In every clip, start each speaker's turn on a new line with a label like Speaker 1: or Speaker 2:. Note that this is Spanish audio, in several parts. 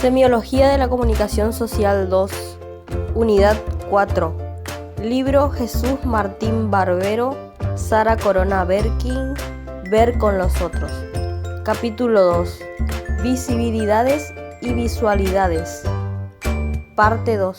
Speaker 1: Semiología de la Comunicación Social 2, Unidad 4. Libro Jesús Martín Barbero, Sara Corona Berkin, Ver con los otros. Capítulo 2. Visibilidades y visualidades. Parte 2.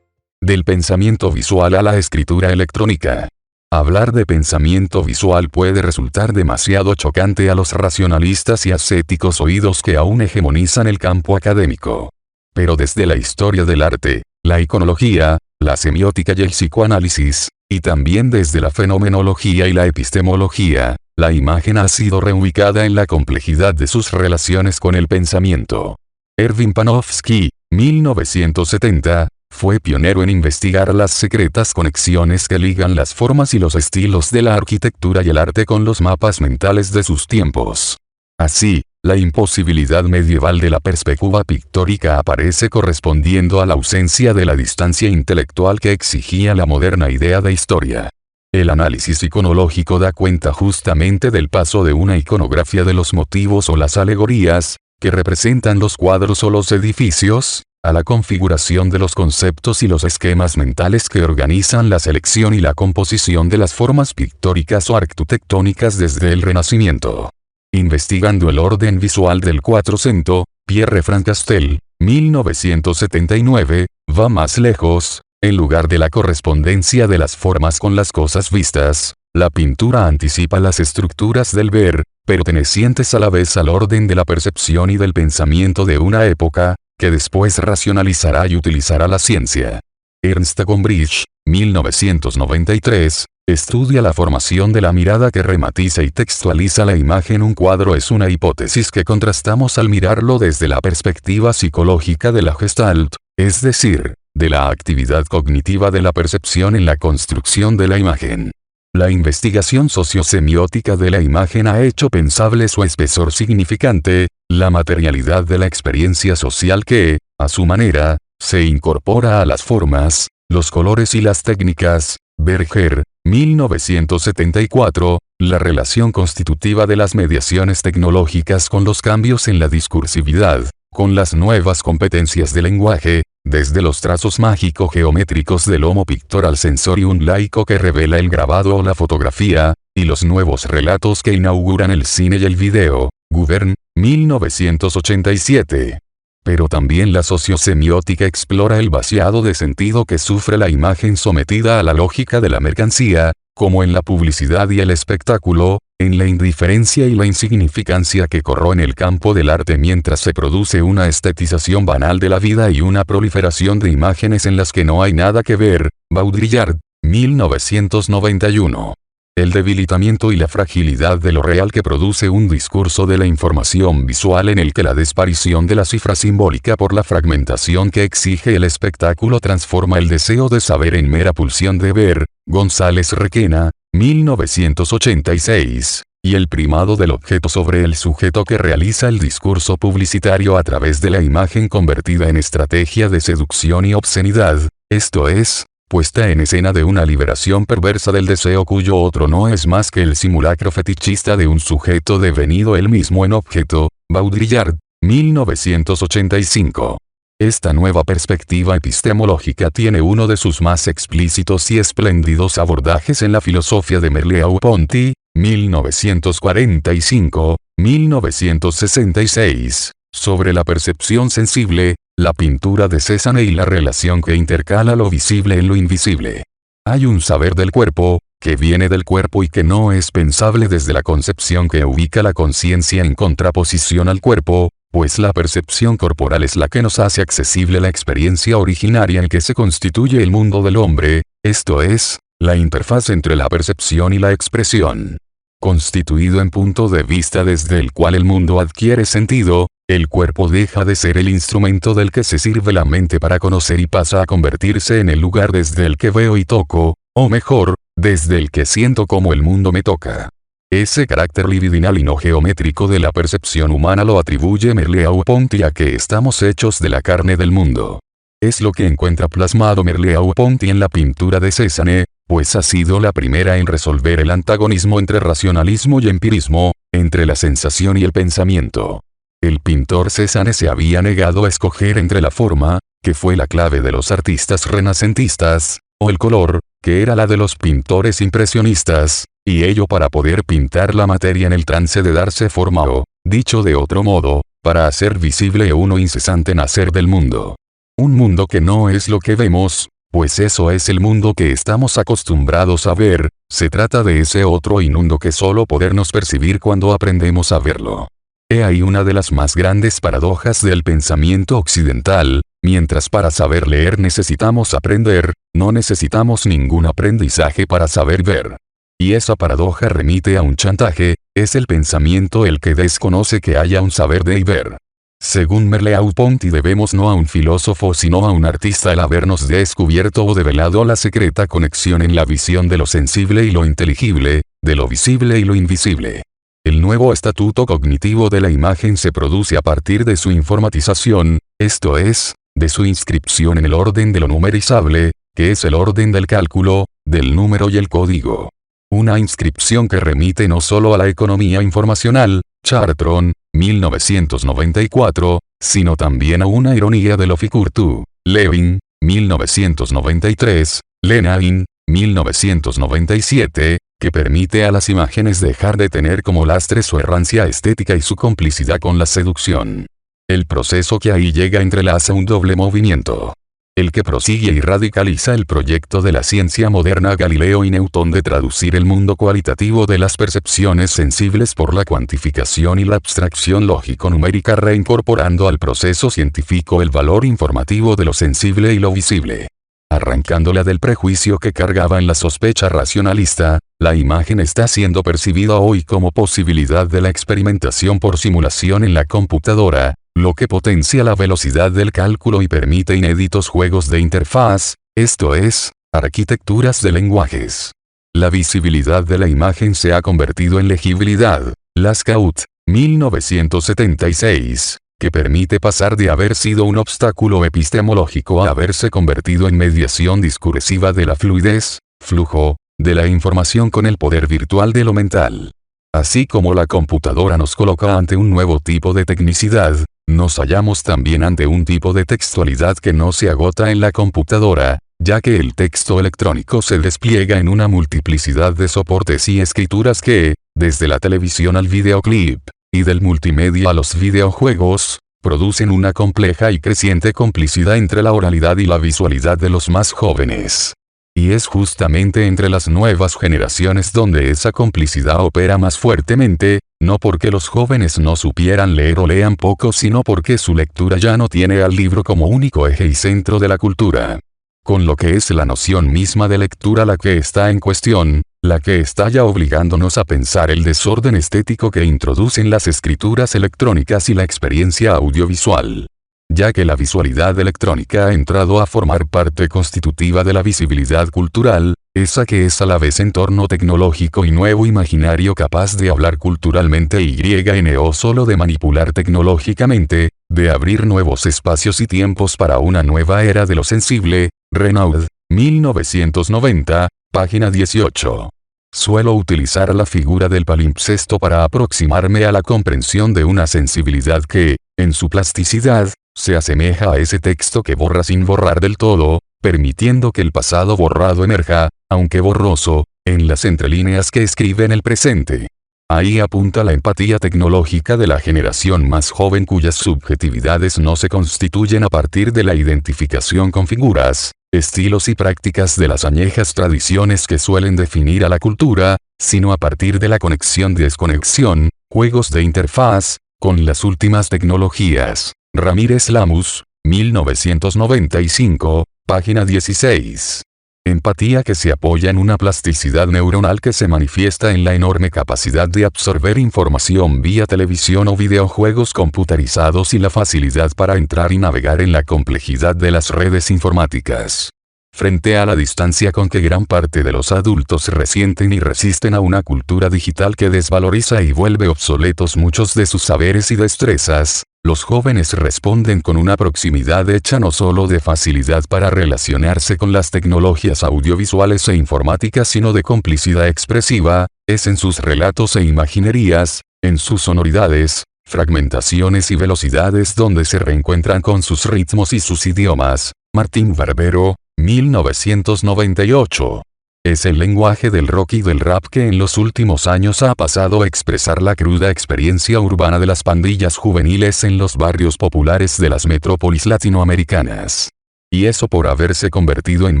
Speaker 2: Del pensamiento visual a la escritura electrónica. Hablar de pensamiento visual puede resultar demasiado chocante a los racionalistas y ascéticos oídos que aún hegemonizan el campo académico. Pero desde la historia del arte, la iconología, la semiótica y el psicoanálisis, y también desde la fenomenología y la epistemología, la imagen ha sido reubicada en la complejidad de sus relaciones con el pensamiento. Erwin Panofsky, 1970, fue pionero en investigar las secretas conexiones que ligan las formas y los estilos de la arquitectura y el arte con los mapas mentales de sus tiempos. Así, la imposibilidad medieval de la perspectiva pictórica aparece correspondiendo a la ausencia de la distancia intelectual que exigía la moderna idea de historia. El análisis iconológico da cuenta justamente del paso de una iconografía de los motivos o las alegorías, que representan los cuadros o los edificios, a la configuración de los conceptos y los esquemas mentales que organizan la selección y la composición de las formas pictóricas o arquitectónicas desde el Renacimiento. Investigando el orden visual del Quattrocento, Pierre Francastel, 1979, va más lejos. En lugar de la correspondencia de las formas con las cosas vistas, la pintura anticipa las estructuras del ver, pertenecientes a la vez al orden de la percepción y del pensamiento de una época, que después racionalizará y utilizará la ciencia. Ernst Gombrich, 1993, estudia la formación de la mirada que rematiza y textualiza la imagen. Un cuadro es una hipótesis que contrastamos al mirarlo desde la perspectiva psicológica de la Gestalt, es decir, de la actividad cognitiva de la percepción en la construcción de la imagen. La investigación sociosemiótica de la imagen ha hecho pensable su espesor significante, la materialidad de la experiencia social que, a su manera, se incorpora a las formas, los colores y las técnicas. Berger, 1974, la relación constitutiva de las mediaciones tecnológicas con los cambios en la discursividad, con las nuevas competencias de lenguaje, desde los trazos mágico-geométricos del Homo Pictorial Sensorium laico que revela el grabado o la fotografía, y los nuevos relatos que inauguran el cine y el video. Guvern, 1987. Pero también la sociosemiótica explora el vaciado de sentido que sufre la imagen sometida a la lógica de la mercancía, como en la publicidad y el espectáculo, en la indiferencia y la insignificancia que corroen el campo del arte mientras se produce una estetización banal de la vida y una proliferación de imágenes en las que no hay nada que ver. Baudrillard, 1991. El debilitamiento y la fragilidad de lo real que produce un discurso de la información visual en el que la desaparición de la cifra simbólica por la fragmentación que exige el espectáculo transforma el deseo de saber en mera pulsión de ver. González Requena, 1986. Y el primado del objeto sobre el sujeto que realiza el discurso publicitario a través de la imagen convertida en estrategia de seducción y obscenidad, esto es, puesta en escena de una liberación perversa del deseo cuyo otro no es más que el simulacro fetichista de un sujeto devenido él mismo en objeto. Baudrillard, 1985. Esta nueva perspectiva epistemológica tiene uno de sus más explícitos y espléndidos abordajes en la filosofía de Merleau-Ponty, 1945-1966, sobre la percepción sensible, la pintura de Cézanne y la relación que intercala lo visible en lo invisible. Hay un saber del cuerpo, que viene del cuerpo y que no es pensable desde la concepción que ubica la conciencia en contraposición al cuerpo, pues la percepción corporal es la que nos hace accesible la experiencia originaria en que se constituye el mundo del hombre, esto es, la interfaz entre la percepción y la expresión. Constituido en punto de vista desde el cual el mundo adquiere sentido, el cuerpo deja de ser el instrumento del que se sirve la mente para conocer y pasa a convertirse en el lugar desde el que veo y toco, o mejor, desde el que siento como el mundo me toca. Ese carácter libidinal y no geométrico de la percepción humana lo atribuye Merleau-Ponty a que estamos hechos de la carne del mundo. Es lo que encuentra plasmado Merleau-Ponty en la pintura de Cézanne, pues ha sido la primera en resolver el antagonismo entre racionalismo y empirismo, entre la sensación y el pensamiento. El pintor Cézanne se había negado a escoger entre la forma, que fue la clave de los artistas renacentistas, o el color, que era la de los pintores impresionistas, y ello para poder pintar la materia en el trance de darse forma o, dicho de otro modo, para hacer visible uno incesante nacer del mundo. Un mundo que no es lo que vemos, pues eso es el mundo que estamos acostumbrados a ver, se trata de ese otro inmundo que solo podernos percibir cuando aprendemos a verlo. He ahí una de las más grandes paradojas del pensamiento occidental, mientras para saber leer necesitamos aprender, no necesitamos ningún aprendizaje para saber ver. Y esa paradoja remite a un chantaje, es el pensamiento el que desconoce que haya un saber de y ver. Según Merleau-Ponty debemos no a un filósofo sino a un artista el habernos descubierto o develado la secreta conexión en la visión de lo sensible y lo inteligible, de lo visible y lo invisible. El nuevo estatuto cognitivo de la imagen se produce a partir de su informatización, esto es, de su inscripción en el orden de lo numerizable, que es el orden del cálculo, del número y el código. Una inscripción que remite no solo a la economía informacional, Chartrand, 1994, sino también a una ironía de lo figurtu, Levin, 1993, Lenain, 1997, que permite a las imágenes dejar de tener como lastre su errancia estética y su complicidad con la seducción. El proceso que ahí llega entrelaza un doble movimiento. El que prosigue y radicaliza el proyecto de la ciencia moderna Galileo y Newton de traducir el mundo cualitativo de las percepciones sensibles por la cuantificación y la abstracción lógico-numérica reincorporando al proceso científico el valor informativo de lo sensible y lo visible. Arrancándola del prejuicio que cargaba en la sospecha racionalista, la imagen está siendo percibida hoy como posibilidad de la experimentación por simulación en la computadora, lo que potencia la velocidad del cálculo y permite inéditos juegos de interfaz, esto es, arquitecturas de lenguajes. La visibilidad de la imagen se ha convertido en legibilidad, Lascaux, 1976. Que permite pasar de haber sido un obstáculo epistemológico a haberse convertido en mediación discursiva de la fluidez, flujo, de la información con el poder virtual de lo mental. Así como la computadora nos coloca ante un nuevo tipo de tecnicidad, nos hallamos también ante un tipo de textualidad que no se agota en la computadora, ya que el texto electrónico se despliega en una multiplicidad de soportes y escrituras que, desde la televisión al videoclip, y del multimedia a los videojuegos, producen una compleja y creciente complicidad entre la oralidad y la visualidad de los más jóvenes. Y es justamente entre las nuevas generaciones donde esa complicidad opera más fuertemente, no porque los jóvenes no supieran leer o lean poco sino porque su lectura ya no tiene al libro como único eje y centro de la cultura. Con lo que es la noción misma de lectura la que está en cuestión, la que está ya obligándonos a pensar el desorden estético que introducen las escrituras electrónicas y la experiencia audiovisual. Ya que la visualidad electrónica ha entrado a formar parte constitutiva de la visibilidad cultural, esa que es a la vez entorno tecnológico y nuevo imaginario capaz de hablar culturalmente y no solo de manipular tecnológicamente, de abrir nuevos espacios y tiempos para una nueva era de lo sensible, Renaud, 1990, página 18. Suelo utilizar la figura del palimpsesto para aproximarme a la comprensión de una sensibilidad que, en su plasticidad, se asemeja a ese texto que borra sin borrar del todo, permitiendo que el pasado borrado emerja, aunque borroso, en las entrelíneas que escriben el presente. Ahí apunta la empatía tecnológica de la generación más joven cuyas subjetividades no se constituyen a partir de la identificación con figuras, estilos y prácticas de las añejas tradiciones que suelen definir a la cultura, sino a partir de la conexión-desconexión, juegos de interfaz, con las últimas tecnologías. Ramírez Lamus, 1995, página 16. Empatía que se apoya en una plasticidad neuronal que se manifiesta en la enorme capacidad de absorber información vía televisión o videojuegos computarizados y la facilidad para entrar y navegar en la complejidad de las redes informáticas. Frente a la distancia con que gran parte de los adultos resienten y resisten a una cultura digital que desvaloriza y vuelve obsoletos muchos de sus saberes y destrezas, los jóvenes responden con una proximidad hecha no solo de facilidad para relacionarse con las tecnologías audiovisuales e informáticas sino de complicidad expresiva, es en sus relatos e imaginerías, En sus sonoridades, fragmentaciones y velocidades donde se reencuentran con sus ritmos y sus idiomas. Martín Barbero, 1998. Es el lenguaje del rock y del rap que en los últimos años ha pasado a expresar la cruda experiencia urbana de las pandillas juveniles en los barrios populares de las metrópolis latinoamericanas. Y eso por haberse convertido en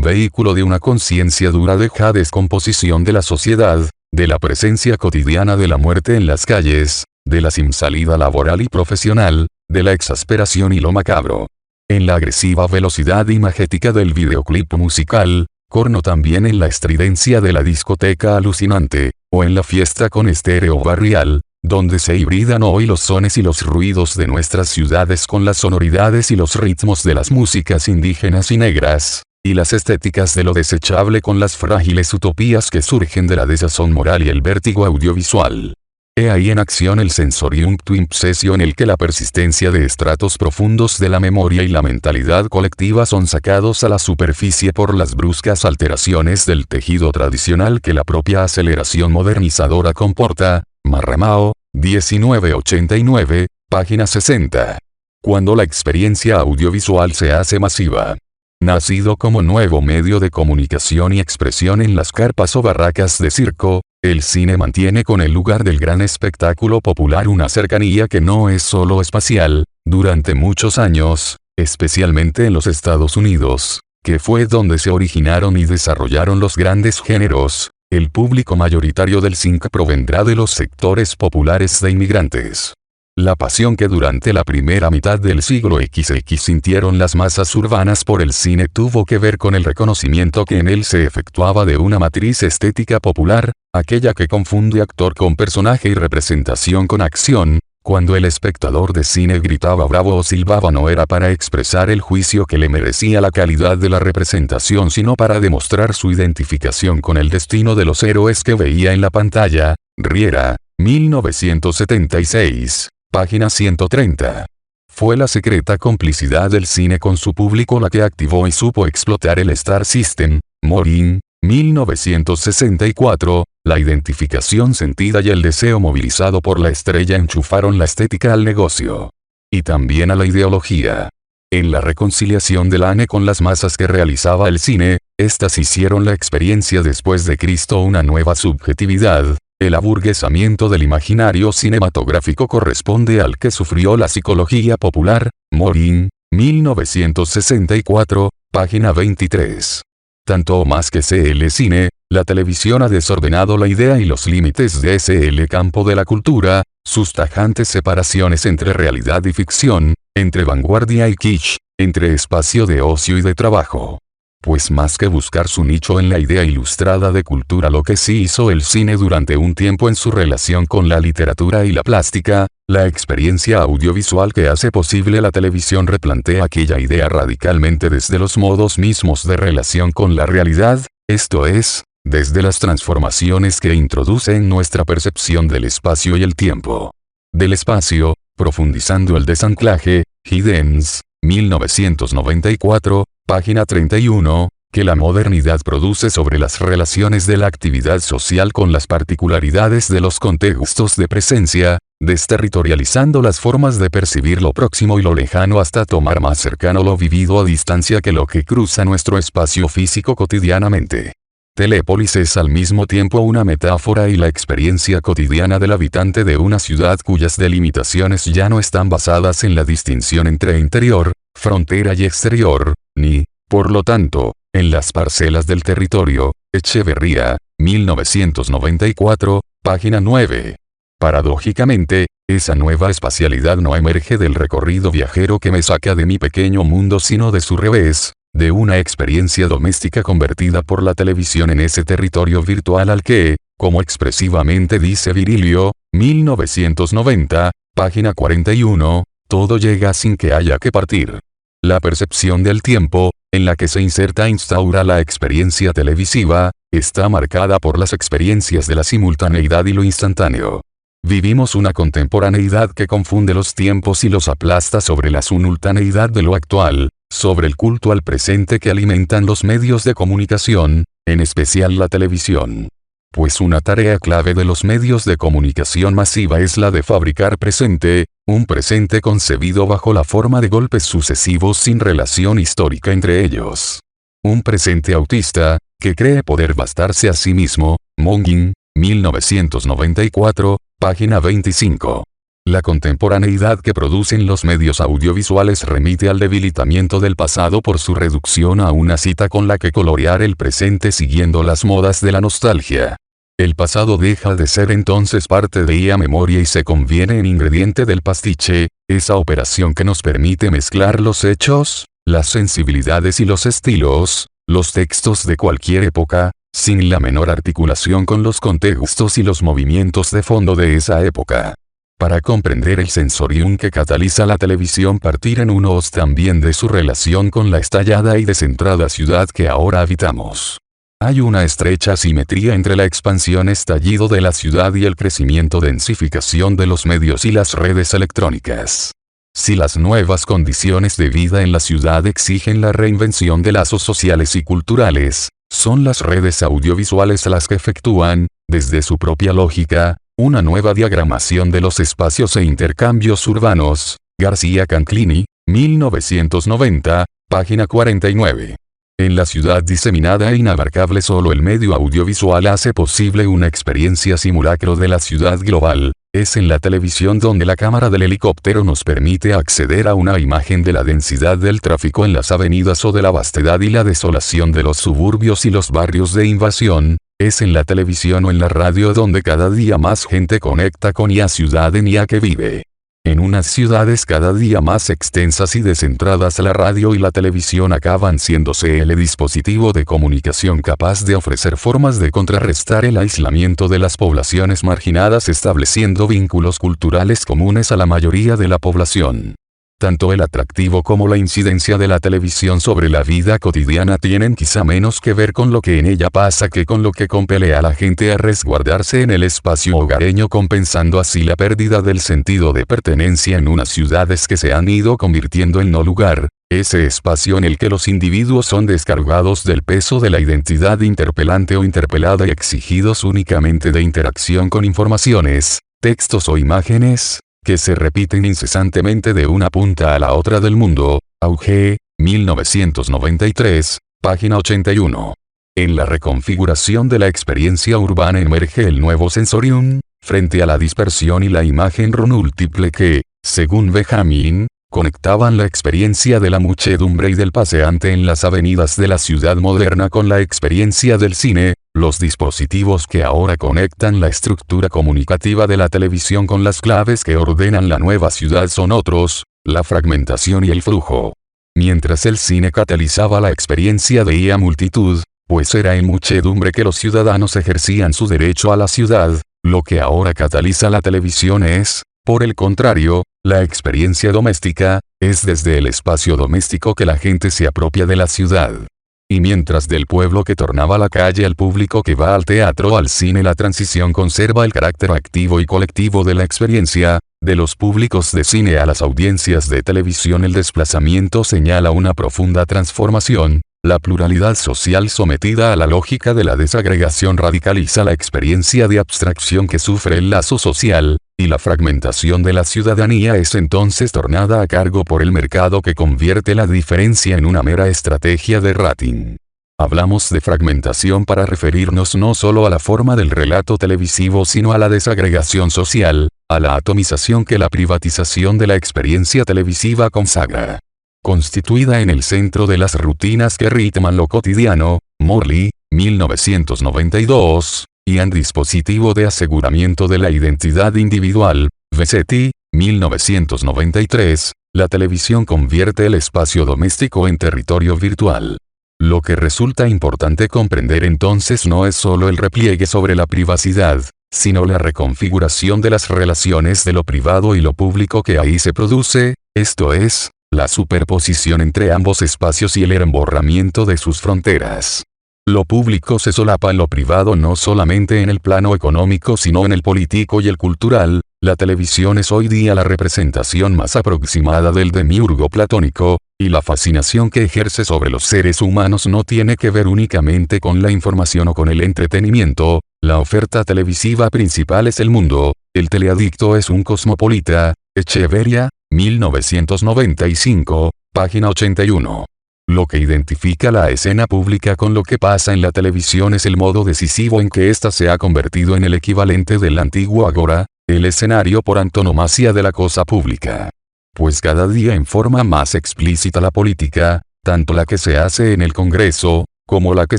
Speaker 2: vehículo de una conciencia dura de la descomposición de la sociedad, de la presencia cotidiana de la muerte en las calles, de la sin salida laboral y profesional, de la exasperación y lo macabro. En la agresiva velocidad imagética del videoclip musical, corno también en la estridencia de la discoteca alucinante, o en la fiesta con estéreo barrial, donde se hibridan hoy los sones y los ruidos de nuestras ciudades con las sonoridades y los ritmos de las músicas indígenas y negras, y las estéticas de lo desechable con las frágiles utopías que surgen de la desazón moral y el vértigo audiovisual. He ahí en acción el sensorium twimpsesio en el que la persistencia de estratos profundos de la memoria y la mentalidad colectiva son sacados a la superficie por las bruscas alteraciones del tejido tradicional que la propia aceleración modernizadora comporta. Marramao, 1989, página 60. Cuando la experiencia audiovisual se hace masiva. Nacido como nuevo medio de comunicación y expresión en las carpas o barracas de circo, el cine mantiene con el lugar del gran espectáculo popular una cercanía que no es solo espacial. Durante muchos años, especialmente en los Estados Unidos, que fue donde se originaron y desarrollaron los grandes géneros, el público mayoritario del cine provendrá de los sectores populares de inmigrantes. La pasión que durante la primera mitad del siglo XX sintieron las masas urbanas por el cine tuvo que ver con el reconocimiento que en él se efectuaba de una matriz estética popular, aquella que confunde actor con personaje y representación con acción. Cuando el espectador de cine gritaba bravo o silbaba no era para expresar el juicio que le merecía la calidad de la representación sino para demostrar su identificación con el destino de los héroes que veía en la pantalla. Riera, 1976. Página 130. Fue la secreta complicidad del cine con su público la que activó y supo explotar el Star System. Morin, 1964, la identificación sentida y el deseo movilizado por la estrella enchufaron la estética al negocio. Y también a la ideología. En la reconciliación del ANE con las masas que realizaba el cine, éstas hicieron la experiencia después de Cristo una nueva subjetividad. El aburguesamiento del imaginario cinematográfico corresponde al que sufrió la psicología popular. Morin, 1964, página 23. Tanto o más que el cine, la televisión ha desordenado la idea y los límites de ese campo de la cultura, sus tajantes separaciones entre realidad y ficción, entre vanguardia y kitsch, entre espacio de ocio y de trabajo. Pues más que buscar su nicho en la idea ilustrada de cultura, lo que sí hizo el cine durante un tiempo en su relación con la literatura y la plástica, la experiencia audiovisual que hace posible la televisión replantea aquella idea radicalmente desde los modos mismos de relación con la realidad, esto es, desde las transformaciones que introduce en nuestra percepción del espacio y el tiempo. Del espacio, profundizando el desanclaje, Hiddens, 1994, página 31, que la modernidad produce sobre las relaciones de la actividad social con las particularidades de los contextos de presencia, desterritorializando las formas de percibir lo próximo y lo lejano hasta tomar más cercano lo vivido a distancia que lo que cruza nuestro espacio físico cotidianamente. Telépolis es al mismo tiempo una metáfora y la experiencia cotidiana del habitante de una ciudad cuyas delimitaciones ya no están basadas en la distinción entre interior, frontera y exterior, ni, por lo tanto, en las parcelas del territorio. Echeverría, 1994, página 9. Paradójicamente, esa nueva espacialidad no emerge del recorrido viajero que me saca de mi pequeño mundo sino de su revés, de una experiencia doméstica convertida por la televisión en ese territorio virtual al que, como expresivamente dice Virilio, 1990, página 41, todo llega sin que haya que partir. La percepción del tiempo, en la que se instaura la experiencia televisiva, está marcada por las experiencias de la simultaneidad y lo instantáneo. Vivimos una contemporaneidad que confunde los tiempos y los aplasta sobre la simultaneidad de lo actual, sobre el culto al presente que alimentan los medios de comunicación, en especial la televisión. Pues una tarea clave de los medios de comunicación masiva es la de fabricar presente, un presente concebido bajo la forma de golpes sucesivos sin relación histórica entre ellos. Un presente autista, que cree poder bastarse a sí mismo. Mongin, 1994, página 25. La contemporaneidad que producen los medios audiovisuales remite al debilitamiento del pasado por su reducción a una cita con la que colorear el presente siguiendo las modas de la nostalgia. El pasado deja de ser entonces parte de ella memoria y se convierte en ingrediente del pastiche, esa operación que nos permite mezclar los hechos, las sensibilidades y los estilos, los textos de cualquier época, sin la menor articulación con los contextos y los movimientos de fondo de esa época. Para comprender el sensorium que cataliza la televisión, partir en unos también de su relación con la estallada y descentrada ciudad que ahora habitamos. Hay una estrecha simetría entre la expansión estallido de la ciudad y el crecimiento densificación de los medios y las redes electrónicas. Si las nuevas condiciones de vida en la ciudad exigen la reinvención de lazos sociales y culturales, son las redes audiovisuales las que efectúan, desde su propia lógica, una nueva diagramación de los espacios e intercambios urbanos. García Canclini, 1990, página 49. En la ciudad diseminada e inabarcable solo el medio audiovisual hace posible una experiencia simulacro de la ciudad global. Es en la televisión donde la cámara del helicóptero nos permite acceder a una imagen de la densidad del tráfico en las avenidas o de la vastedad y la desolación de los suburbios y los barrios de invasión. Es en la televisión o en la radio donde cada día más gente conecta con la ciudad en la que vive. En unas ciudades cada día más extensas y descentradas, la radio y la televisión acaban siéndose el dispositivo de comunicación capaz de ofrecer formas de contrarrestar el aislamiento de las poblaciones marginadas, estableciendo vínculos culturales comunes a la mayoría de la población. Tanto el atractivo como la incidencia de la televisión sobre la vida cotidiana tienen quizá menos que ver con lo que en ella pasa que con lo que compele a la gente a resguardarse en el espacio hogareño, compensando así la pérdida del sentido de pertenencia en unas ciudades que se han ido convirtiendo en no lugar, ese espacio en el que los individuos son descargados del peso de la identidad interpelante o interpelada y exigidos únicamente de interacción con informaciones, textos o imágenes, que se repiten incesantemente de una punta a la otra del mundo. Auge, 1993, página 81. En la reconfiguración de la experiencia urbana emerge el nuevo sensorium, frente a la dispersión y la imagen múltiple que, según Benjamin, conectaban la experiencia de la muchedumbre y del paseante en las avenidas de la ciudad moderna con la experiencia del cine. Los dispositivos que ahora conectan la estructura comunicativa de la televisión con las claves que ordenan la nueva ciudad son otros, la fragmentación y el flujo. Mientras el cine catalizaba la experiencia de la multitud, pues era en muchedumbre que los ciudadanos ejercían su derecho a la ciudad, lo que ahora cataliza la televisión es, por el contrario, la experiencia doméstica, es desde el espacio doméstico que la gente se apropia de la ciudad. Y mientras del pueblo que tornaba la calle al público que va al teatro o al cine, la transición conserva el carácter activo y colectivo de la experiencia, de los públicos de cine a las audiencias de televisión el desplazamiento señala una profunda transformación. La pluralidad social sometida a la lógica de la desagregación radicaliza la experiencia de abstracción que sufre el lazo social, y la fragmentación de la ciudadanía es entonces tornada a cargo por el mercado que convierte la diferencia en una mera estrategia de rating. Hablamos de fragmentación para referirnos no solo a la forma del relato televisivo sino a la desagregación social, a la atomización que la privatización de la experiencia televisiva consagra. Constituida en el centro de las rutinas que ritman lo cotidiano, Morley, 1992, y en dispositivo de aseguramiento de la identidad individual, Vessetti, 1993, la televisión convierte el espacio doméstico en territorio virtual. Lo que resulta importante comprender entonces no es solo el repliegue sobre la privacidad, sino la reconfiguración de las relaciones de lo privado y lo público que ahí se produce, esto es, la superposición entre ambos espacios y el emborramiento de sus fronteras. Lo público se solapa en lo privado no solamente en el plano económico sino en el político y el cultural. La televisión es hoy día la representación más aproximada del demiurgo platónico, y la fascinación que ejerce sobre los seres humanos no tiene que ver únicamente con la información o con el entretenimiento, La oferta televisiva principal es El Mundo, el teleadicto es un cosmopolita, Echeverría, 1995, página 81. Lo que identifica la escena pública con lo que pasa en la televisión es el modo decisivo en que ésta se ha convertido en el equivalente del antiguo agora, el escenario por antonomasia de la cosa pública. Pues cada día en forma más explícita la política, tanto la que se hace en el Congreso, como la que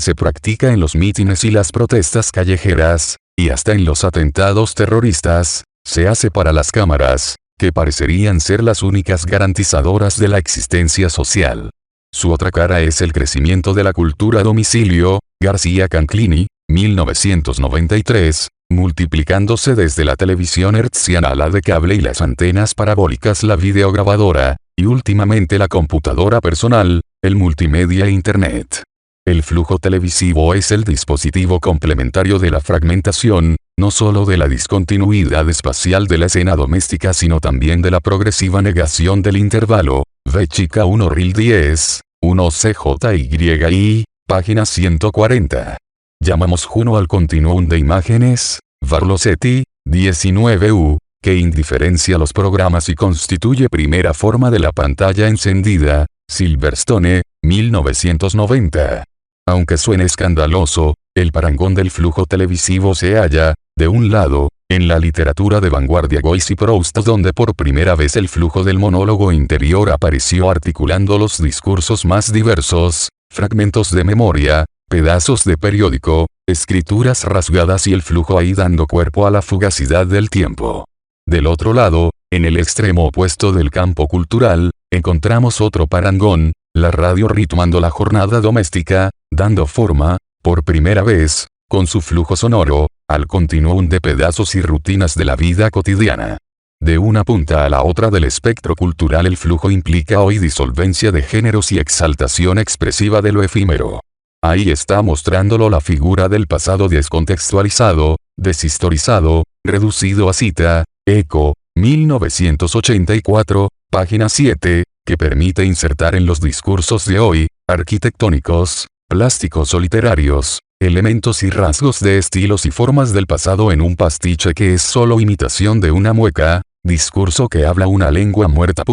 Speaker 2: se practica en los mítines y las protestas callejeras, y hasta en los atentados terroristas, se hace para las cámaras, que parecerían ser las únicas garantizadoras de la existencia social. Su otra cara es el crecimiento de la cultura a domicilio, García Canclini, 1993, multiplicándose desde la televisión hertziana a la de cable y las antenas parabólicas, la videograbadora, y últimamente la computadora personal, el multimedia e Internet. El flujo televisivo es el dispositivo complementario de la fragmentación, no solo de la discontinuidad espacial de la escena doméstica sino también de la progresiva negación del intervalo, v chica 1 ril 10, 1 cjyi, página 140. Llamamos Juno al continuum de imágenes, Varlosetti, 19u, que indiferencia los programas y constituye primera forma de la pantalla encendida, Silverstone, 1990. Aunque suene escandaloso, el parangón del flujo televisivo se halla, de un lado, en la literatura de vanguardia Joyce y Proust, donde por primera vez el flujo del monólogo interior apareció articulando los discursos más diversos, fragmentos de memoria, pedazos de periódico, escrituras rasgadas y el flujo ahí dando cuerpo a la fugacidad del tiempo. Del otro lado, en el extremo opuesto del campo cultural, encontramos otro parangón, la radio ritmando la jornada doméstica, dando forma, por primera vez, con su flujo sonoro, al continuum de pedazos y rutinas de la vida cotidiana. De una punta a la otra del espectro cultural el flujo implica hoy disolvencia de géneros y exaltación expresiva de lo efímero. Ahí está mostrándolo la figura del pasado descontextualizado, deshistorizado, reducido a cita, Eco, 1984, página 7, que permite insertar en los discursos de hoy, arquitectónicos, plásticos o literarios, elementos y rasgos de estilos y formas del pasado en un pastiche que es solo imitación de una mueca, discurso que habla una lengua muerta.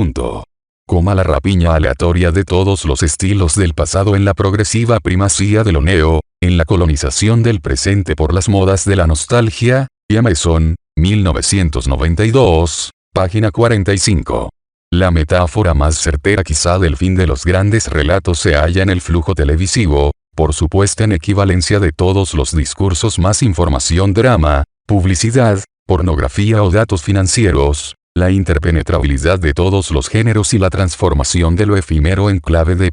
Speaker 2: Coma la rapiña aleatoria de todos los estilos del pasado en la progresiva primacía de lo neo, en la colonización del presente por las modas de la nostalgia, Jameson, 1992, página 45. La metáfora más certera quizá del fin de los grandes relatos se halla en el flujo televisivo, por supuesto en equivalencia de todos los discursos más información, drama, publicidad, pornografía o datos financieros, la interpenetrabilidad de todos los géneros y la transformación de lo efímero en clave de